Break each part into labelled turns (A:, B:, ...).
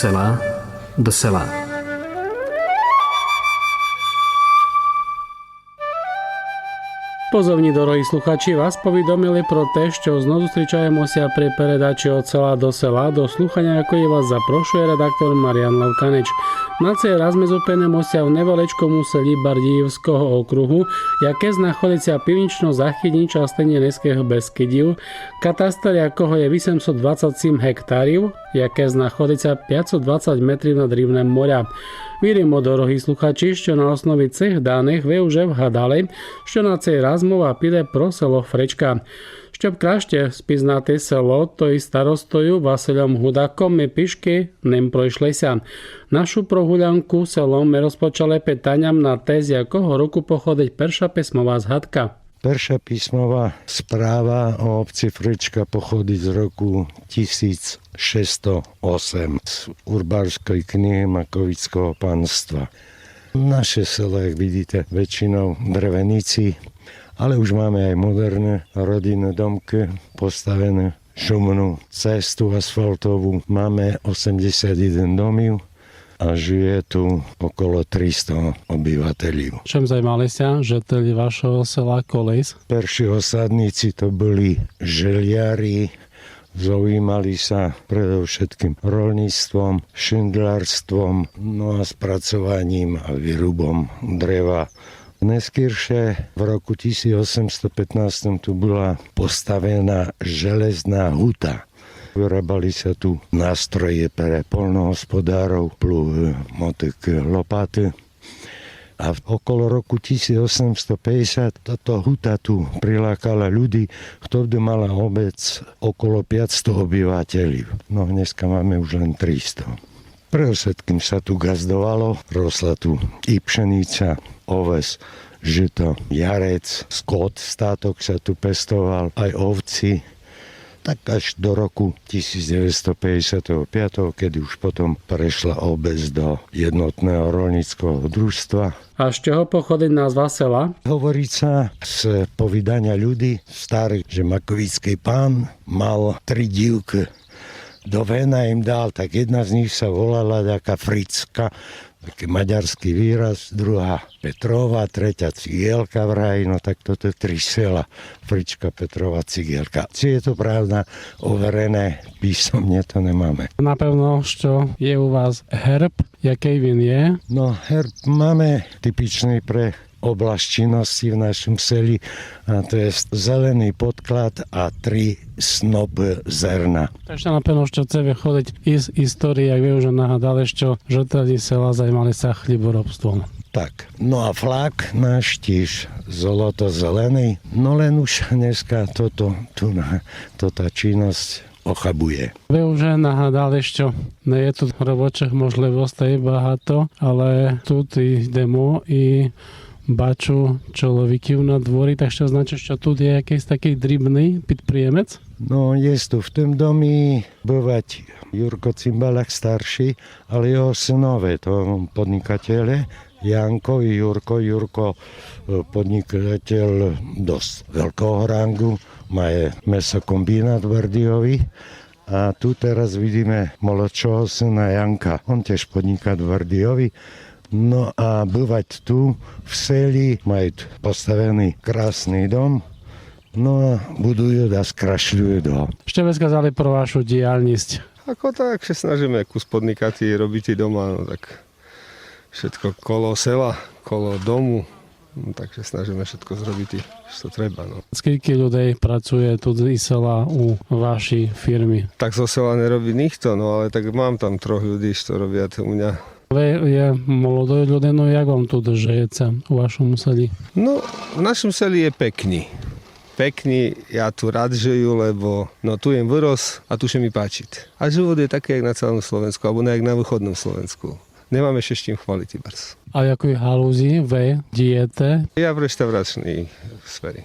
A: sela do sela. Pozovní dorohí sluchači, vás povidomili про те, що знову зустрічаємося при передачі «От села до села». До слухання якої вас запрошує редактор Мар'ян Лавканич. На цей раз ми зупинимося в невеличкому селі Бардіївського округу, яке знаходиться в північно-західній частині Низьких Бескидів, катастр якого є 827 гектарів, яке знаходиться 520 метрів над рівнем моря. Віримо, дорогі слухачі, що на основі цих даних ви вже вгадали, що на цей раз мова піде про село Фричка. Щоб краще спізнати село, то із старостою Василем Гудаком ми пішки ним пройшлися. Нашу прогулянку селом ми розпочали питанням на те, з якого року походить перша письмова згадка.
B: Перша písmová správa o obci Frička pochodí z roku 1608 z Urbárskej knihy Makovického panstva. Naše selo, jak vidíte, väčšinou drevenici, ale už máme aj moderné rodinné domky, postavené šumnú cestu asfaltovú. Máme 81 domov a žije tu okolo 300 obyvateľov.
C: Čím zajmali sa žiteľi vašeho sela kolись?
B: Perší osadníci to boli želiari, zaujímali sa predovšetkým roľníctvom, šindlárstvom, no a spracovaním a výrubom dreva. Neskôršie v roku 1815 tu bola postavená železná huta. Vyrábali sa tu nástroje pre poľnohospodárov, pluhy, motyky, lopaty. A okolo roku 1850 táto huta tu prilákala ľudí, ktorá mala obec okolo 500 obyvateľov. No dneska máme už len 300. Predovšetkým sa tu gazdovalo, rosla tu i pšenica, oves, žito, jarec, skot, státok sa tu pestoval, aj ovci. Tak až do roku 1955, kedy už potom prešla obec do jednotného roľníckeho družstva.
C: A z čoho pochodí názva sela?
B: Hovorí sa z povídania ľudí starých, že makovický pán mal 3 dívky. Do vena im dal, tak jedna z nich sa volala taká Fricka, taký maďarský výraz, druhá Petrova, tretia Cigielka vraj, no tak toto je 3 sela, Frička, Petrova, Cigielka. Či je to pravda, overené, písomne to nemáme.
C: Napevno, що є у вас herb, який він є?
B: No herb máme typičný pre oblasť činnosti v našom seli, a to je zelený podklad a 3 snopy zrna.
C: Ešte napevno, що це виходить із історії, як ви вже нагадали, що жителі села займалися хліборобством.
B: Tak, no a flak náš tiež zoloto-zelený, no len už dneska tá činnosť ochabuje.
C: Ви вже нагадали, що не є тут робочих можливостей багато, ale тут йдемо і бачу чоловіків на дворі, так що значить, що тут є якийсь такий дрібний підприємець?
B: No, jest tu v tom domi bývať Jurko Cimbalák starší, ale jeho synové, to podnikateľe, Janko i Jurko. Jurko podnikateľ dosť veľkého rangu, má je mesokombinát v Bardejovej. A tu teraz vidíme mladšieho syna Janka, on tiež podniká v Bardejovej. No a bývať tu v seli, majú postavený krásny dom, no a budujú a skrašľujú ho.
C: Що ви сказали про вашу діяльність?
D: Ako tak, že snažíme kus podnikatí robiť doma, no tak všetko kolo sela, kolo domu, no, takže snažíme všetko zrobiť, čo treba. No.
C: Скільки людей працює тут із села у вашій фірмі?
D: Tak zo sela nerobí nikto, no ale tak mám tam 3 ľudí, čo robia u mňa.
C: Ви є молодою людиною, як вам тут живеться у вашому селі?
D: No, v našom seli je pekný, ja tu rád žiju, lebo no, tu jem vyros a tu sa mi páčiť. A život je taký, jak na celom Slovensku, alebo jak na východnom Slovensku. Nemáme še s čím chváliť, Ibars.
C: А в якій галузі ви дієте?
D: Ja v reštauračnej sfere.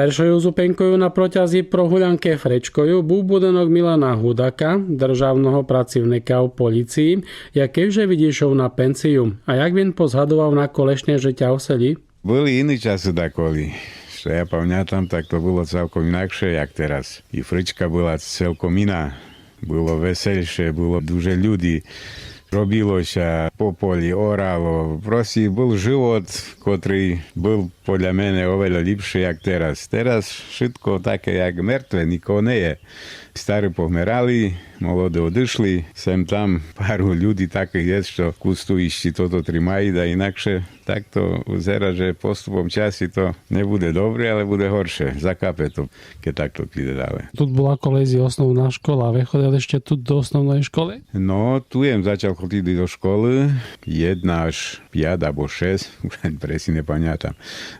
A: Першою зупинкою на протязі прогулянки Фречкою був будинок Milana Hudaka, державного працівника в поліції, який вже відійшов на пенсію. А як він позгадував на колишнє життя в селі?
E: Були іні часи деколи. Що я пам'ятам, так то було цілком інакше, як зараз. І Фричка була цілком іна. Було веселіше, було дуже люди. Робилося по полі, орало. Просто був живот, котрий був, поля мене, овело ліпше, як зараз. Зараз швидко таке, як мертве, нікого не є. Старі помирали, молоді одійшли. Сем там пару людей таких є, що кусту іще то тримають, а інакше так то зараз же поступом часу то не буде добре, але буде горше. Закапе то, keď так то піде далі.
C: Тут була колись і основна школа. Ви ходили ще тут до основної школи?
E: No, tu jem začal chodiť do školy, 1 až 5 alebo 6, už presne nepamätám.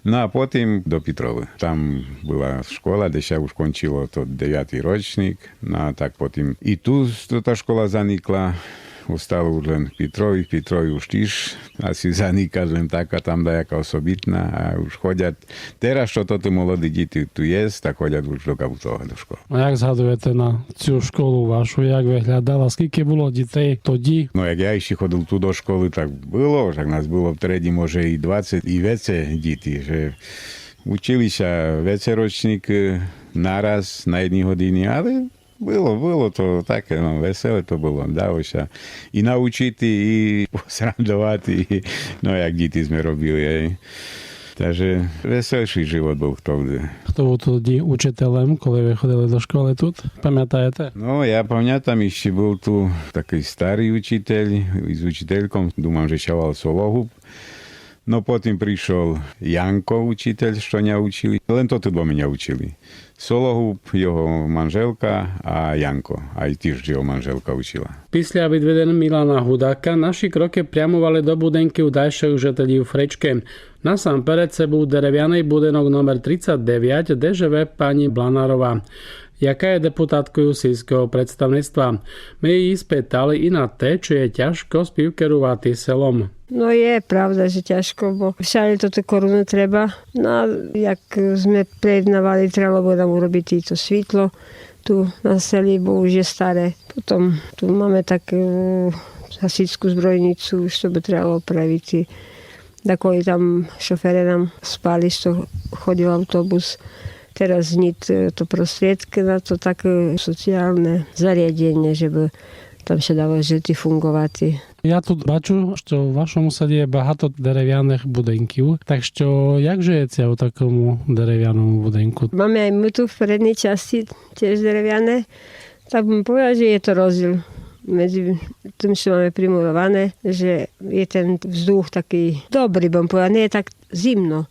E: No a potom do Petrovy. Tam bola škola, kde sa už končilo to 9. ročník, no a tak potom i tu tá škola zanikla. Ostalo už len v Petrovi už tiež asi zanikať, len taká tam dajaká osobitná a už chodia. Teraz, čo toto mladí deti tu je, tak chodia už do Kabutova do školy.
C: A jak zhadujete na цю школу вашу, як виглядала? Скільки було дітей тоді?
E: No jak ja ešte chodil tu do školy, tak bylo, však nás bylo v triedi може i 20 i vece deti, že učili sa veceročník naraz na 1 hodiny, ale Було то таке, веселе то було. Вдалося і навчити, і посрандувати, і, як діти ми робили. Takže veselší život був тоді.
C: Хто був тоді учителем, коли ви ходили до школи тут? Пам'ятаєте?
E: No, ja pamätám, ešte bol tu taký starý učiteľ, s učiteľkom, dúfam, že sa volal Solohub. No potom prišiel Janko, učiteľ, čo mňa učili. Len toto dvomi mňa učili. Solohub, jeho manželka a Janko. Aj tiež jeho manželka učila.
A: Після відведення Milana Hudaka наші кроки прямували до будинків дальших жителів Фречки. Насамперед це був дерев'яний будинок номер 39, де живе пані Blanarova, яка є депутаткою сільського представництва. Ми її спитали і на те, чи є тяжко співкерувати селом.
F: No je pravda, že ťažko, bo všade toto korunu treba. No a jak sme prejednávali, trebalo by nám urobiť týto svítlo tu na seli, bo už je staré. Potom tu máme takú hasičskú zbrojnicu, už to by trebalo opraviť. Takoli tam šofére nám spali, što chodil autobus. Teraz znít to prostriedky na to také sociálne zariadenie, že by tam sa dalo žити, fungovати.
C: Я тут бачу, що в вашому селі є багато дерев'яних будинків. Так що, як живеться у такому дерев'яному будинку?
F: Máme aj my tu v prednej časti, tiež dерев'яне. Tak bym povedal, že je to rozdiel medzi tým, čo máme primurované, že je ten vzduch taký dobrý, bym povedal, nie je tak zimno.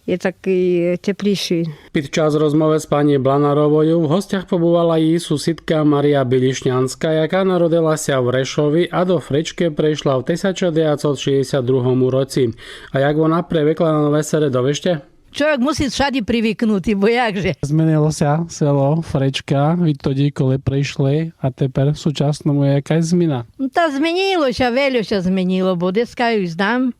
F: Je taký teplejší.
A: Під час розмови з пані Blanarovою в гостях побувала її сусідка Марія Білішнянська, яка народилася в Решові, а до Фречки прийшла в 1962 році. А як вона привикла на нове середовище?
G: Človek musí všade привикнути, бо як же?
C: Змінилося село Фречка відтоді, коли прийшли, а тепер в сучасному є якась зміна.
G: Та змінилося, велюся змінило, бо дескаю знам.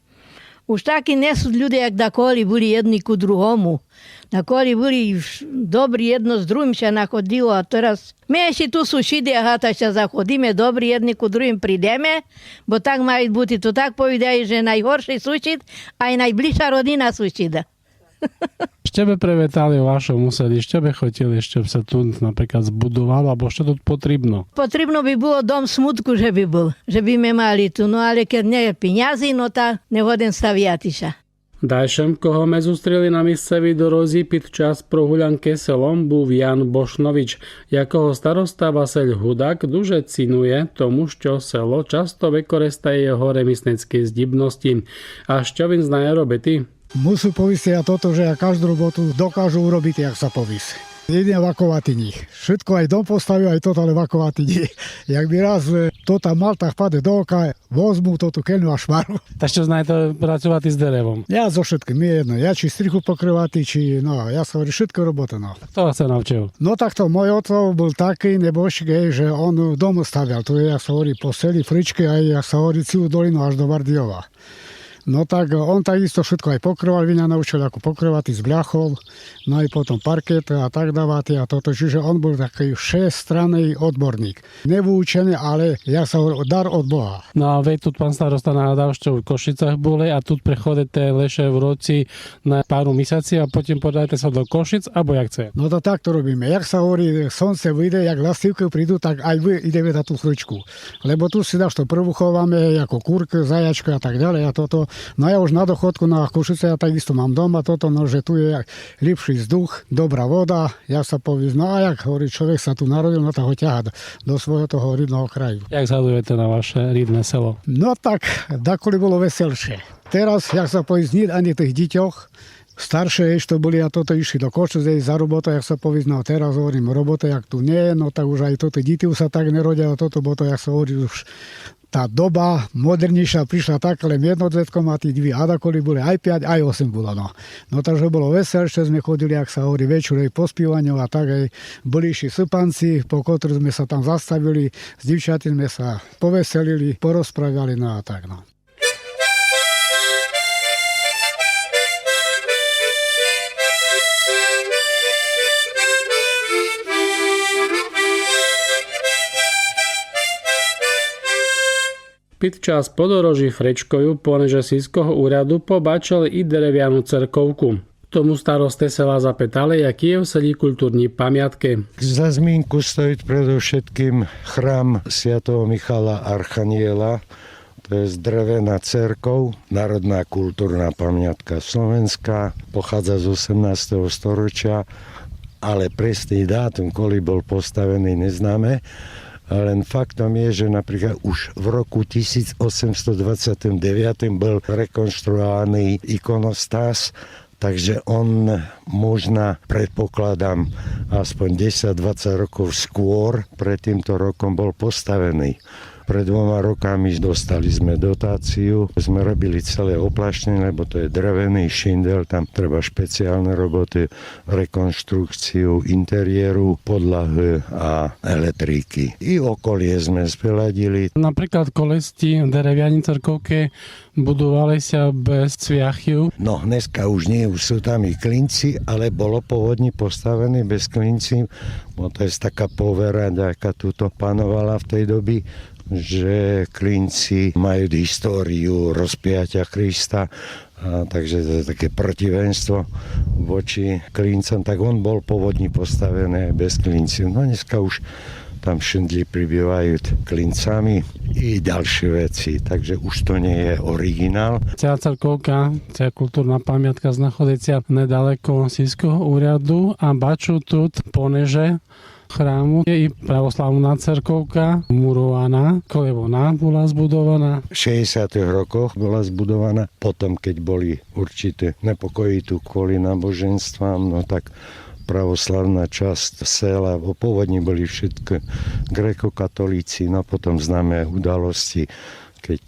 G: Už taky nesú ľudia, jak dakoli boli jedni ku druhому. Dakoli boli dobrí jedno s druhým sa nachodilo a teraz my ešte tu sušidi a hata sa zachodíme, dobrí jedni ku druhým prídeme, bo tak majú byť, to tak povedajú, že najhorší sušid aj najbližšia rodina sušida.
C: Що би привітали у вашому селі? Що би хотіли, щоб це тут, наприклад, збудувало, або що тут потрібно?
G: Потрібно би було дом смутку, že by bol, že by ми мали tu, no ale keď nie je peniazy, no ta nehodен staviatiša.
A: Дальшим, кого ми зустріли на місцевій дорозі під час прогулянки селом, був Ян Бошнович, якого староста Василь Гудак дуже цінує, тому що село часто використає його ремісницькі здібності. А що він знає робити?
H: Musú povisieť a toto, že ja každú robotu dokážu urobiť, jak sa povisí. Jedine vakovatý nich. Všetko aj dom postavil, aj toto, ale vakovatý nich. Jak by raz to tam mal, tak pade do oka, возьму toto keľňu a šmaru.
C: Та що знаєте працювати з деревом?
H: Ja so všetkým, je jedno. Ja či strichu pokryvatý, či, no, ja sa hovorím, všetko robota, no.
C: Хто вас це навчив?
H: No takto, môj otec bol taký nebožský, že on dom stavial. Tu je, jak sa hovorí, po seli Fričke, aj jak sa hovorí, celú dolinu až do Vardiova. No tak on takisto všetko aj pokrýval, Vina naučil ako pokrývať z bľachov, no aj potom parket a tak dávať a toto. Čiže on bol taký všestranný odborník. Nevúčený, ale ja sa hovorím, dar od Boha.
C: No a vy tu, pán starosta, nahádal, že v Košicách boli a tu prechodíte leše v roci na pár mesiaci a potom podáte sa do Košic, alebo jak chce?
H: No to takto robíme. Jak sa hovorí, slnce vyjde, jak lastívky prídu, tak aj vy ideme na tú chličku. Lebo tu si dáš to prvú chováme, ako kúrka, zajačka a tak ďalej a toto. No ja už na dochodku na Košice, ja takisto mám doma toto, no že tu je lepší vzduch, dobrá voda, ja sa poviem, no a jak hovorí, človek sa tu narodil, no tak ho ťahá do svojho toho rybného kraju.
C: Jak zhadujete na vaše rybné selo?
H: No tak, dakoli bolo veselšie. Teraz, jak sa povie, nie ani tých deťoch, staršie ešte boli a toto išli do Košice za robotu, jak sa povie, no teraz hovorím, robota jak tu nie, no tak už aj toto deti už sa tak nerodia, a toto, bo to, jak sa hovorí, už tá doba modernejšia prišla tak, len jednodvetkom a tí dví adakoli boli aj 5, aj 8 bolo. No takže bolo veselšie, sme chodili, jak sa hovorí, večer po spívaniu a tak aj boli išli sypanci, po ktorých sme sa tam zastavili, s divčaty sme sa poveselili, porozprávali, no a tak no.
A: Pід час подорожі Фречкою понеже сільського уряду побачили і дерев'яну церковку. Tomu staroste sela zapýtali, jaký je v селі культурні пам'ятки.
B: Za zmínku stojí predovšetkým chrám svätého Michala Archaniela. To je drevená cerkov, národná kultúrna pamiatka Slovenska, pochádza z 18. storočia, ale presný dátum, kedy bol postavený, neznáme. Len faktom je, že napríklad už v roku 1829 bol rekonštruovaný ikonostas, takže on možno, predpokladám, aspoň 10-20 rokov skôr pred týmto rokom bol postavený. Pred 2 rokami dostali sme dotáciu, sme robili celé oplaštenie, lebo to je drevený šindel, tam treba špeciálne roboty, rekonštrukciu interiéru, podlahy a elektriky. I okolie sme speladili.
C: Napríklad kolesti v dereviani cerkovke budovali sa bez cviachiu.
B: No dneska už nie, už sú tam i klinci, ale bolo pôvodne postavené bez klinci, bo to je taká povera, aká tuto panovala v tej doby, že klinci majú históriu rozpiatia Krista, takže to je také protivenstvo voči klincom, tak on bol pôvodne postavený bez klinci. No dneska už tam šindli pribývajú klincami i ďalšie veci, takže už to nie je originál.
C: Ця церковка, ця культурна пам'ятка знаходиться недалеко сільського уряду а бачу тут понеже chrámu je i pravoslavná cerkovka murovaná, koľko ona bola zbudovaná.
B: V 60. rokoch bola zbudovaná, potom keď boli určité nepokoji tu kvôli náboženstvám, no tak pravoslavná časť sela, pôvodne boli všetko grékokatolíci, no potom známe udalosti, keď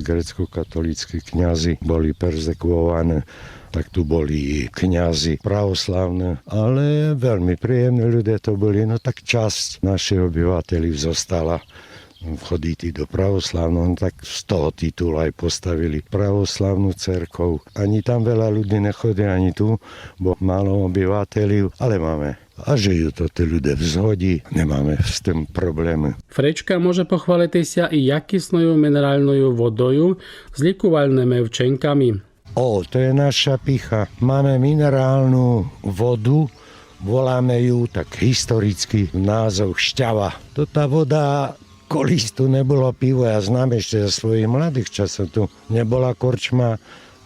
B: grécko-katolícki kňazi boli perzekvované, tak tu boli kňazi pravoslavné, ale veľmi príjemní ľudia to boli, no tak časť našich obyvateľov zostala chodíti do pravoslavného, tak z toho titulu aj postavili pravoslavnú cerkov. Ani tam veľa ľudí nechodí, ani tu, bo málo obyvateľov, ale máme. A žijú to tí ľudia v zhodi, nemáme s tým problémy.
A: Фречка може похвалитися і якісною мінеральною водою з лікувальними вчинками.
B: To je naša picha. Máme minerálnu vodu, voláme ju tak historicky názov šťava. To tá voda, kolíš tu nebolo pivo, ja znám ešte za svojich mladých časov, tu nebola korčma,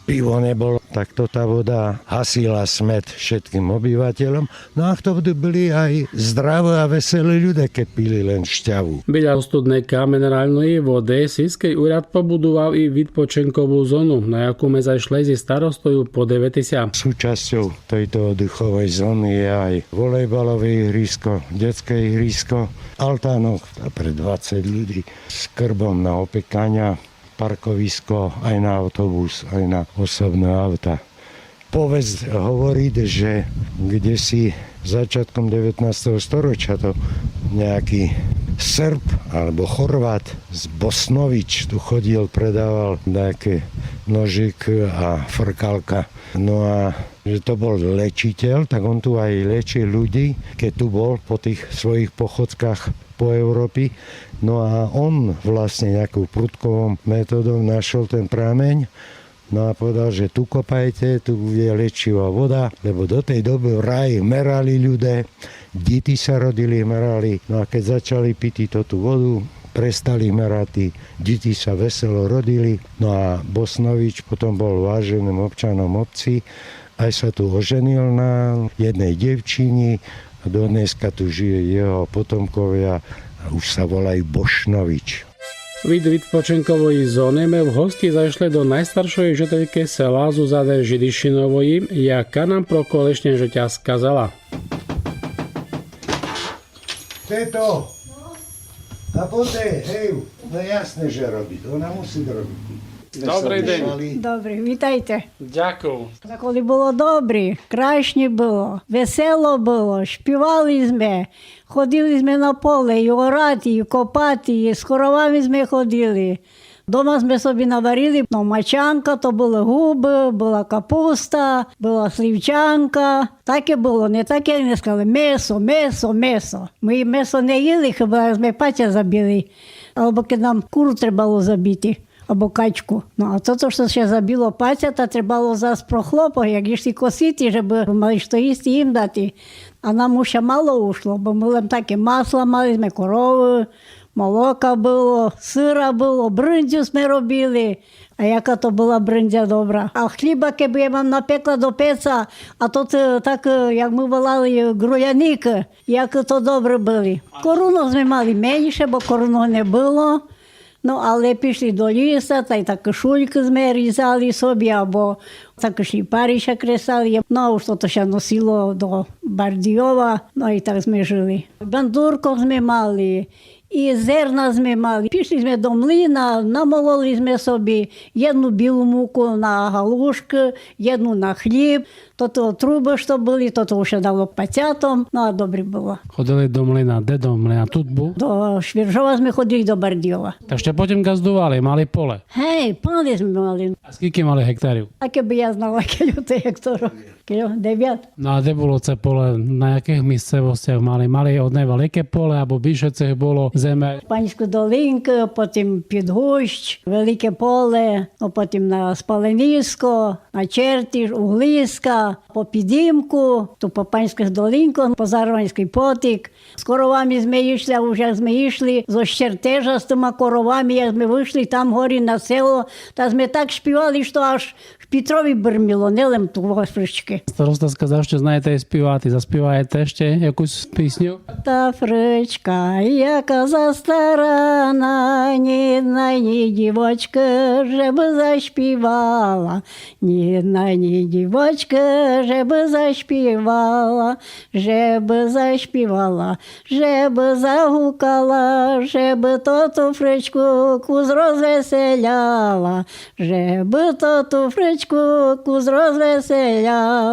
B: pivo nebolo, tak to tá voda hasila smäd všetkým obyvateľom. No a to byli aj zdraví a veselí ľudia, keď pili len šťavu.
A: Біля студника мінеральної води сільський уряд побудував і відпочинкову зону, на яку ми зайшли зі старостою подивитися.
B: Súčasťou tejto oddychovej zóny je aj volejbalové ihrisko, detské ihrisko, altánok pre 20 ľudí s krbom na opekania, parkovisko aj na autobus, aj na osobné auta. Povesť hovorí, že kdesi začiatkom 19. storočia to nejaký Srb alebo Chorvát z Bosnovič tu chodil, predával nejaké nožik a frkalka. No a že to bol lečiteľ, tak on tu aj liečil ľudí, keď tu bol po tých svojich pochodkách po Európe. No a on vlastne nejakou prudkovou metódou našol ten prameň. No a povedal, že tu kopajte, tu je liečivá voda, lebo do tej doby v ráji merali ľudia, deti sa rodili, merali. No a keď začali piť tú vodu, prestali merať, deti sa veselo rodili. No a Bosnovič potom bol váženým občanom obci, aj sa tu oženil na jednej dievčini a dodneska tu žije jeho potomkovia a už sa volajú Bošnovič.
A: Від відпочинкової зони ми в гості зайшли до найстаршої жительки села Зузади Жидишинової, яка нам про колишнє життя сказала.
B: Teto, a poďte, hej, no jasné, že robiť, ona musí robiť.
A: Добрий день.
I: Добре, вітайте.
A: Дякую.
I: Коли було добре, краще було, весело було, співали ми, ходили ми на поле, і орати, і копати, і з коровами ми ходили. Дома ми собі наварили, ну, мачанка, то були губи, була капуста, була сливчанка. Таке було, не таке, не сказали, месо. Ми месо не їли, хіба ми патя забили, або коли нам куру треба було забити. Або качку. Ну, а то, що ще забило паця, то треба було зараз прохлопати, як їх косити, щоб мали що їсти їм дати. А нам ще мало ушло, бо ми таке масло мали, ми корови, молока було, сира було, бриндзю ми робили. А яка то була бриндзя добра. А хліба, якби я вам напекла до пеца, а то так, як ми волали, груяник, як то добре були. Корону ми мали менше, бо корону не було. Ну, але пішли до ліса, та й так шульки ми різали собі, або так і паріша кресали. Ну, що то ще носило до Бардійова, ну і так ми жили. Бандурку ми мали, і зерна ми мали. Пішли ми до млина, намололи ми собі одну білу муку на галушки, одну на хліб. То труби, що були, то ще дало пацятам, ну а добре було.
C: Ходили до млина. Де до млина? Тут був?
I: До Швіржова ми ходили до Бардійова.
C: Так ще потім газдували, мали поле.
I: Гей, поле ми мали.
C: А скільки мали гектарів?
I: А кeby я знала, кілька гектарів. 9.
C: No a kde bolo це поле? Na jakých місцевостях mali? Mali одне велике поле, або більше цих було земи?
I: Панську долинку, потім Підгущ, Велике поле, потім на Спаленівську, на Чертіж, Углиська, по Підімку, то по Панських долинку, по Зарванський потік. З коровами ми йшли, а вже ми йшли з Ощертежа з тими коровами, як ми вийшли там горі на село, та ми так співали, що аж в Петрові берміло, не лем того фрички.
C: Староста сказав, що знаєте і співати. Заспіваєте ще якусь пісню?
I: Та фричка, яка застарана, ні дівочка, щоб заспівала, ні дівочка, щоб заспівала, щоб загукала, щоб ту фричку куз розвеселяла, щоб ту фричку куз розвеселяла.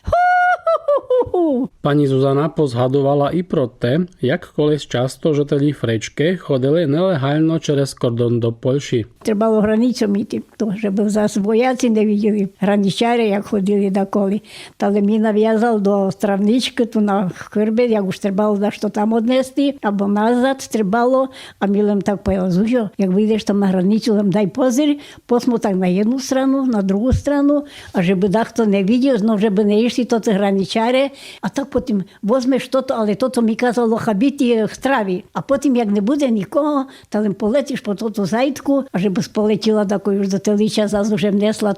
I: Ху-ху-ху-ху.
A: Pani Zuzana pozhadovala i pro te, jak колись часто жителі Фречки ходили нелегально через кордон до Польщі.
I: Треба було границю мити, щоб зараз вояці не виділи. Граничари, як ходили доколи. Та мені нав'язав до стравнички, ту на хирбі, як уж треба було що там однести, або назад треба, а мілем так поїла, Зузю, як вийдеш там на границю, дай позир, посмо так на одну сторону, на другу сторону, а щоб дехто не видів, знов, щоб не йшли, то це граничари, а так потім возьмеш то, але то мені казало хабіти в траві, а потім, як не буде нікого, то полетиш по ту зайтку, а щоб полетіла такою ж до телича, зразу вже внесла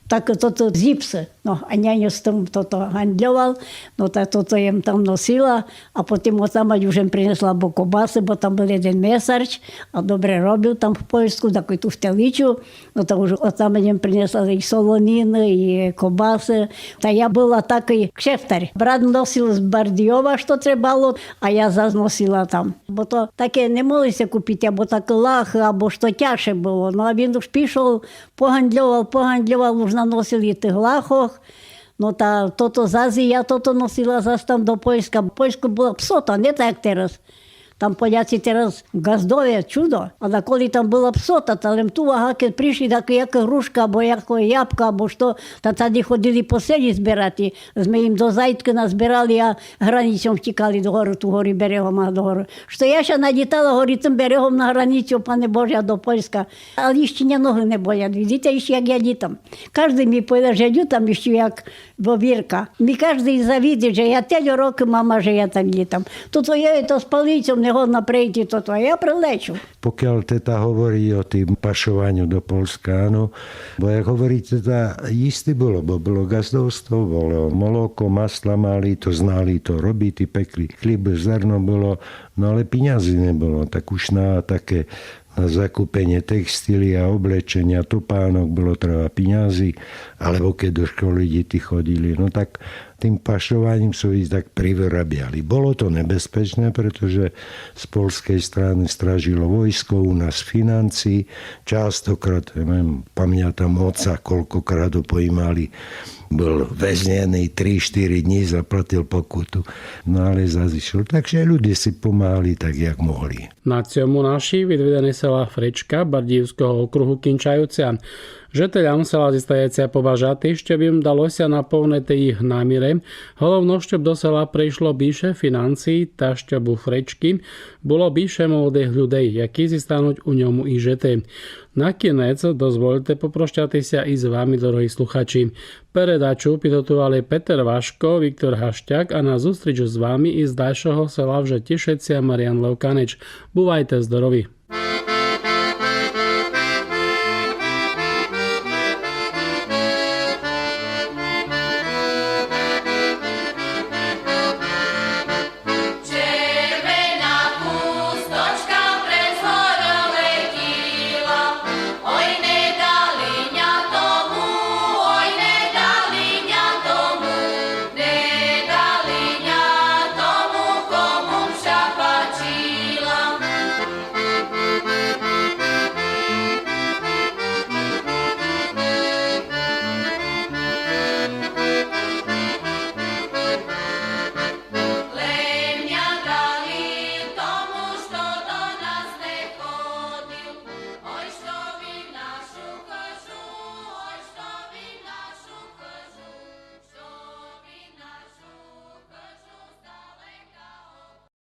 I: так зіпси. Ну, а няню з тим гандлював, ну, та то їм там носила, а потім отам вже принесла бо кобаси, бо там був один месарч, а добре робив там в Польську, так і ту в теличу, ну, та вже отам їм принесла і солоніни, і кобаси. Та я була такий кшефтар. Брат носив з Бардійова, що треба було, а я зазносила там. Бо то таке не молися купити, або так лах, або що тяжче було. Ну, а він ж пішов, погандлював, вже наносили тих лахах. Ну, та то з Азії, я то носила зас там до Польська. Польська була псота, не так як зараз. Там Поляці teraz газдове чудо. А коли там була псота, але ту вага, коли прийшли, так як грушка, або як ябка, або що, та тоді ходили по селі збирати. Ми їм до Зайдки назбирали, а границю втікали до гори, ту горі берегом, а до гори. Що я ще надітала гори цим берегом на границю, пане Боже, до Польська. Але ще ні ноги не болять. Видите, ще як я літом. Кожен мені повідає, що я там ще як вовірка. Мені кожен завідить, що я 3 роки, мама, що я так літом. То твоє, то з палицем не годно прийти, то твоє, я прилечу.
B: Pokiaľ teta hovorí o tým pašovaniu do Polska, áno, bo jak hovorí teta, istý bolo, bo bolo gazdovstvo, bolo moloko, masla mali, to znali, to robili, pekli, chlieb, zrno bolo, no ale peňazí nebolo, tak už na také na zakúpenie textíly a oblečenia, topánok bolo treba peňazí, alebo keď do školy deti chodili, no tak tým pašovaním sú ich tak privyrabiali. Bolo to nebezpečné, pretože z polskej strany stražilo vojsko, u nás financí, častokrát, pamätám oca, koľkokrát ho pojímali, bol väznený 3-4 dní, zaplatil pokutu, no ale zazišiel. Takže ľudia si pomáhali tak, jak mohli.
A: Na цьому наші відведені села Фричка Бардіївського округу кінчаються. Жителям села зістається побажати, щоб їм вдалося наповнити їх наміри. Головно, щоб до села прийшло більше фінансів та щоб у Фричці було більше молодих людей, які зістануть у ньому і жити. На кінець дозвольте попрощатися із вами, дорогі слухачі. Передачу підготували Петер Вашко, Віктор Гаштяк, а на зустріч з вами із дальшого села вже тішиться Мар'ян Левканич. Бувайте здорові!